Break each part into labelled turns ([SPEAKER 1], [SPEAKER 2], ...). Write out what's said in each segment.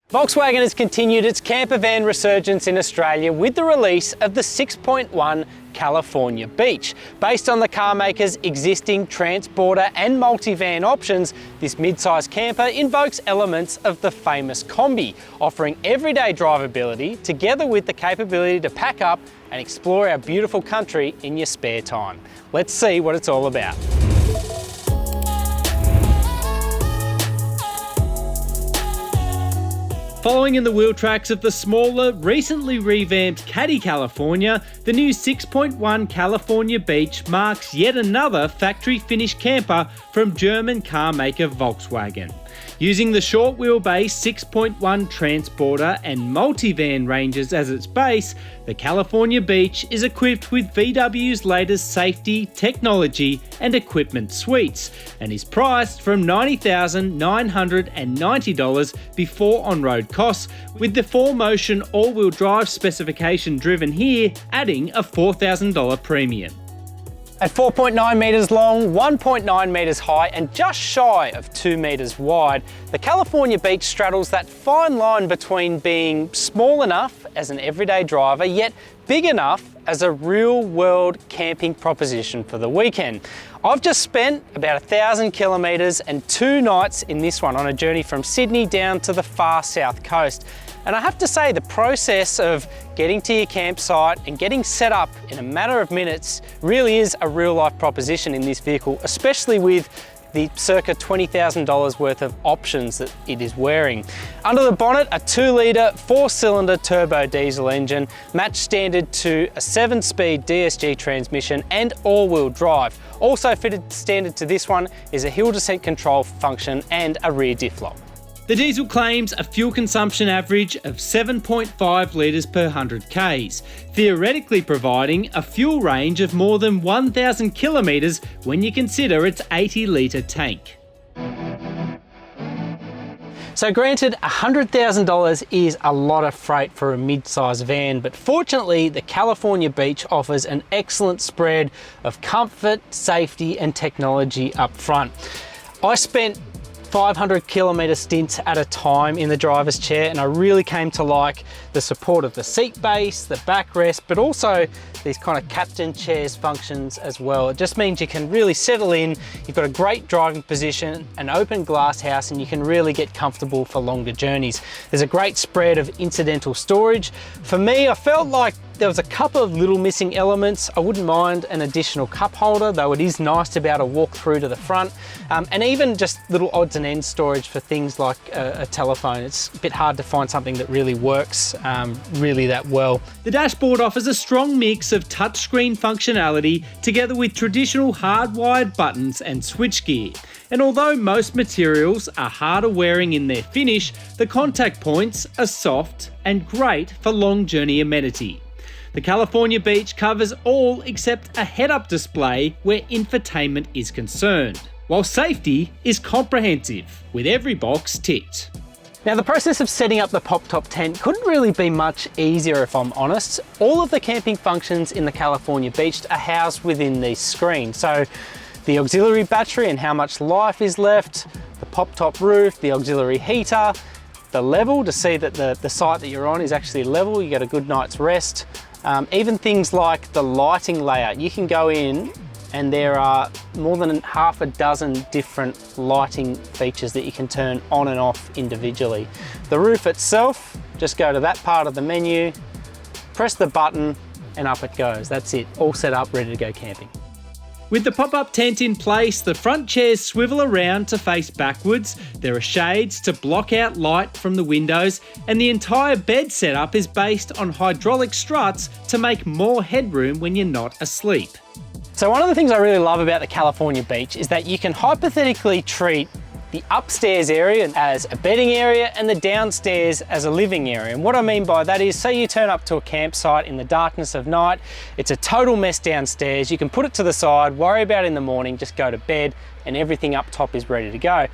[SPEAKER 1] Volkswagen has continued its camper van resurgence in Australia with the release of the 6.1 California Beach. Based on the car maker's existing transporter and multivan options, this mid-size camper invokes elements of the famous Kombi, offering everyday drivability together with the capability to pack up and explore our beautiful country in your spare time. Let's see what it's all about. Following in the wheel tracks of the smaller, recently revamped Caddy California, the new 6.1 California Beach marks yet another factory-finished camper from German car maker Volkswagen. Using the short wheelbase 6.1 transporter and multivan ranges as its base, the California Beach is equipped with VW's latest safety, technology and equipment suites and is priced from $90,990 before on-road costs, with the 4Motion all-wheel drive specification driven here adding a $4,000 premium. At 4.9 metres long, 1.9 metres high and just shy of 2 metres wide, the California Beach straddles that fine line between being small enough as an everyday driver, yet big enough as a real-world camping proposition for the weekend. I've just spent about 1,000 kilometres and 2 nights in this one on a journey from Sydney down to the far south coast. And I have to say, the process of getting to your campsite and getting set up in a matter of minutes really is a real life proposition in this vehicle, especially with the circa $20,000 worth of options that it is wearing. Under the bonnet, a 2-litre 4-cylinder turbo diesel engine, matched standard to a 7-speed DSG transmission and all-wheel drive. Also fitted standard to this one is a hill descent control function and a rear diff lock. The diesel claims a fuel consumption average of 7.5 litres per 100 Ks, theoretically providing a fuel range of more than 1,000 kilometres when you consider its 80-litre tank. So granted, $100,000 is a lot of freight for a mid-size van, but fortunately the California Beach offers an excellent spread of comfort, safety and technology up front. I spent 500 kilometre stints at a time in the driver's chair, and I really came to like the support of the seat base, the backrest, but also these kind of captain chairs functions as well. It just means you can really settle in, you've got a great driving position, an open glass house, and you can really get comfortable for longer journeys. There's a great spread of incidental storage. For me, I felt like there was a couple of little missing elements. I wouldn't mind an additional cup holder, though it is nice to be able to walk through to the front, and even just little odds and ends storage for things like a telephone. It's a bit hard to find something that really works really that well. The dashboard offers a strong mix of touchscreen functionality together with traditional hardwired buttons and switchgear. And although most materials are harder wearing in their finish, the contact points are soft and great for long journey amenity. The California Beach covers all except a head-up display where infotainment is concerned, while safety is comprehensive, with every box ticked. Now, the process of setting up the pop-top tent couldn't really be much easier if I'm honest. All of the camping functions in the California Beach are housed within these screens. So the auxiliary battery and how much life is left, the pop-top roof, the auxiliary heater, the level to see that the site that you're on is actually level, you get a good night's rest. Even things like the lighting layout. You can go in and there are more than half a dozen different lighting features that you can turn on and off individually. The roof itself, just go to that part of the menu, press the button and up it goes. That's it, all set up, ready to go camping. With the pop-up tent in place, the front chairs swivel around to face backwards, there are shades to block out light from the windows, and the entire bed setup is based on hydraulic struts to make more headroom when you're not asleep. So one of the things I really love about the California Beach is that you can hypothetically treat the upstairs area as a bedding area and the downstairs as a living area. And what I mean by that is, say you turn up to a campsite in the darkness of night, it's a total mess downstairs, you can put it to the side, worry about it in the morning, just go to bed and everything up top is ready to go.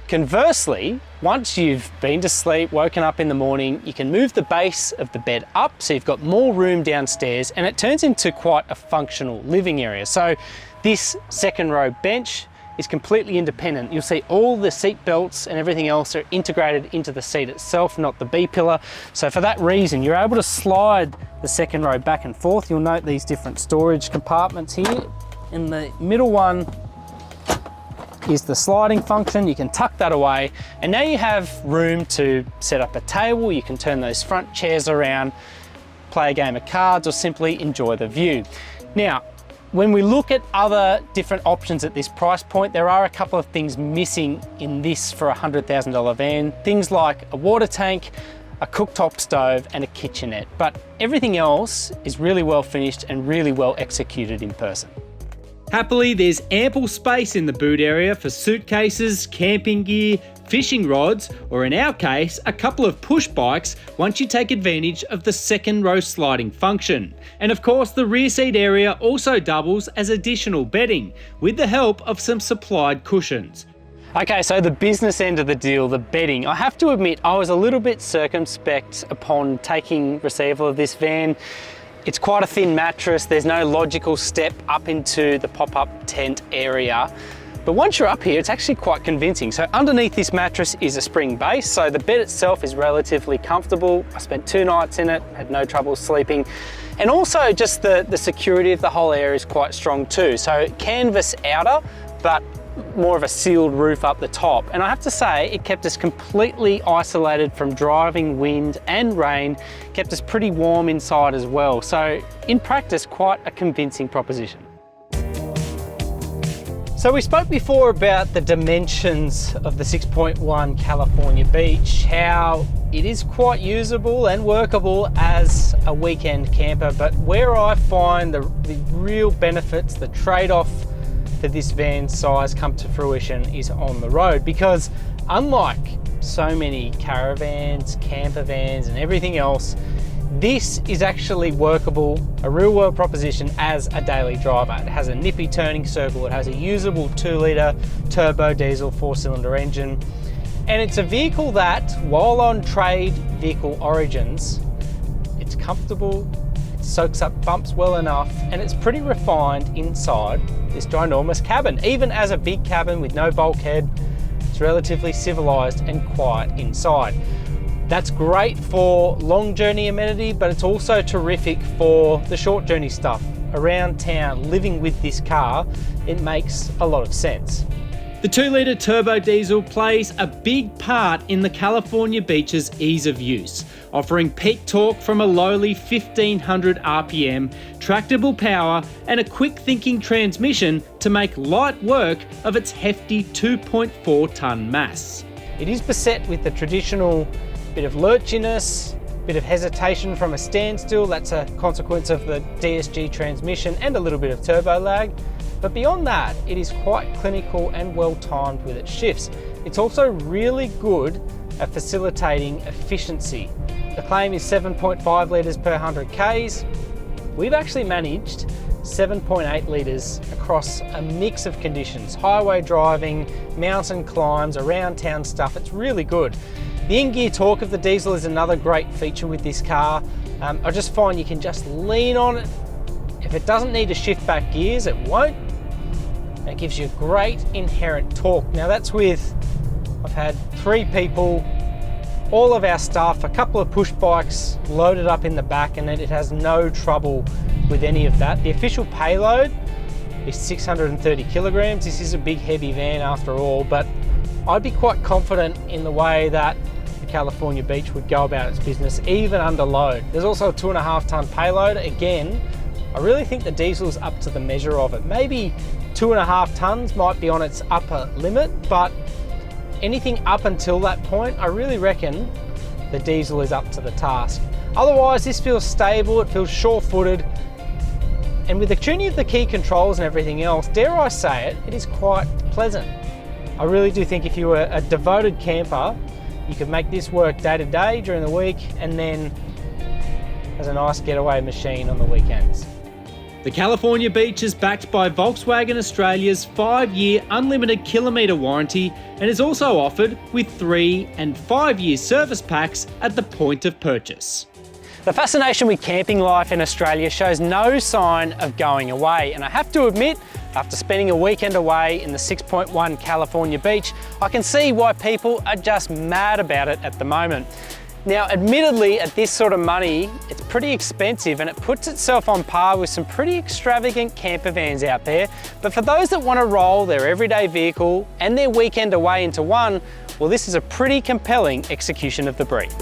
[SPEAKER 1] Conversely, once you've been to sleep, woken up in the morning, you can move the base of the bed up so you've got more room downstairs and it turns into quite a functional living area. So this second row bench is completely independent. You'll see all the seat belts and everything else are integrated into the seat itself, not the B-pillar. So for that reason, you're able to slide the second row back and forth. You'll note these different storage compartments here. In the middle one is the sliding function. You can tuck that away, and now you have room to set up a table. You can turn those front chairs around, play a game of cards, or simply enjoy the view. Now, when we look at other different options at this price point, there are a couple of things missing in this for a $100,000 van. Things like a water tank, a cooktop stove, and a kitchenette. But everything else is really well finished and really well executed in person. Happily, there's ample space in the boot area for suitcases, camping gear, fishing rods, or in our case, a couple of push bikes once you take advantage of the second row sliding function. And of course, the rear seat area also doubles as additional bedding with the help of some supplied cushions. Okay, so the business end of the deal, the bedding. I have to admit, I was a little bit circumspect upon taking receival of this van. It's quite a thin mattress. There's no logical step up into the pop-up tent area. But once you're up here, it's actually quite convincing. So underneath this mattress is a spring base. So the bed itself is relatively comfortable. I spent 2 nights in it, had no trouble sleeping. And also just the security of the whole area is quite strong too. So canvas outer, but more of a sealed roof up the top. And I have to say, it kept us completely isolated from driving wind and rain, kept us pretty warm inside as well. So in practice, quite a convincing proposition. So we spoke before about the dimensions of the 6.1 California Beach, how it is quite usable and workable as a weekend camper, but where I find the real benefits, the trade-off for this van's size come to fruition is on the road, because unlike so many caravans, camper vans and everything else, this is actually workable, a real world proposition as a daily driver. It has a nippy turning circle, it has a usable 2-litre turbo diesel 4-cylinder engine, and it's a vehicle that, while on trade vehicle origins, it's comfortable, it soaks up bumps well enough, and it's pretty refined inside this ginormous cabin. Even as a big cabin with no bulkhead, it's relatively civilized and quiet inside. That's great for long journey amenity, but it's also terrific for the short journey stuff. Around town, living with this car, it makes a lot of sense. The 2-litre turbo diesel plays a big part in the California Beach's ease of use, offering peak torque from a lowly 1500 RPM, tractable power, and a quick thinking transmission to make light work of its hefty 2.4 tonne mass. It is beset with the traditional bit of lurchiness, bit of hesitation from a standstill. That's a consequence of the DSG transmission and a little bit of turbo lag. But beyond that, it is quite clinical and well timed with its shifts. It's also really good at facilitating efficiency. The claim is 7.5 litres per 100 Ks. We've actually managed 7.8 litres across a mix of conditions, highway driving, mountain climbs, around town stuff. It's really good. The in-gear torque of the diesel is another great feature with this car. I just find you can just lean on it. If it doesn't need to shift back gears, it won't. It gives you great inherent torque. Now that's with, I've had 3 people, all of our stuff, a couple of push bikes loaded up in the back, and it has no trouble with any of that. The official payload is 630 kilograms. This is a big heavy van after all, but I'd be quite confident in the way that the California Beach would go about its business, even under load. There's also a 2.5 tonne payload. Again, I really think the diesel's up to the measure of it. Maybe 2.5 tonnes might be on its upper limit, but anything up until that point, I really reckon the diesel is up to the task. Otherwise, this feels stable, it feels sure-footed, and with the tuning of the key controls and everything else, dare I say it, it is quite pleasant. I really do think if you were a devoted camper, you could make this work day to day during the week, and then as a nice getaway machine on the weekends. The California Beach is backed by Volkswagen Australia's 5-year unlimited kilometre warranty and is also offered with 3 and 5-year service packs at the point of purchase. The fascination with camping life in Australia shows no sign of going away, and I have to admit, After spending a weekend away in the 6.1 California beach, I can see why people are just mad about it at the moment. Now, admittedly, at this sort of money, it's pretty expensive and it puts itself on par with some pretty extravagant camper vans out there. But for those that want to roll their everyday vehicle and their weekend away into one, well, this is a pretty compelling execution of the breed.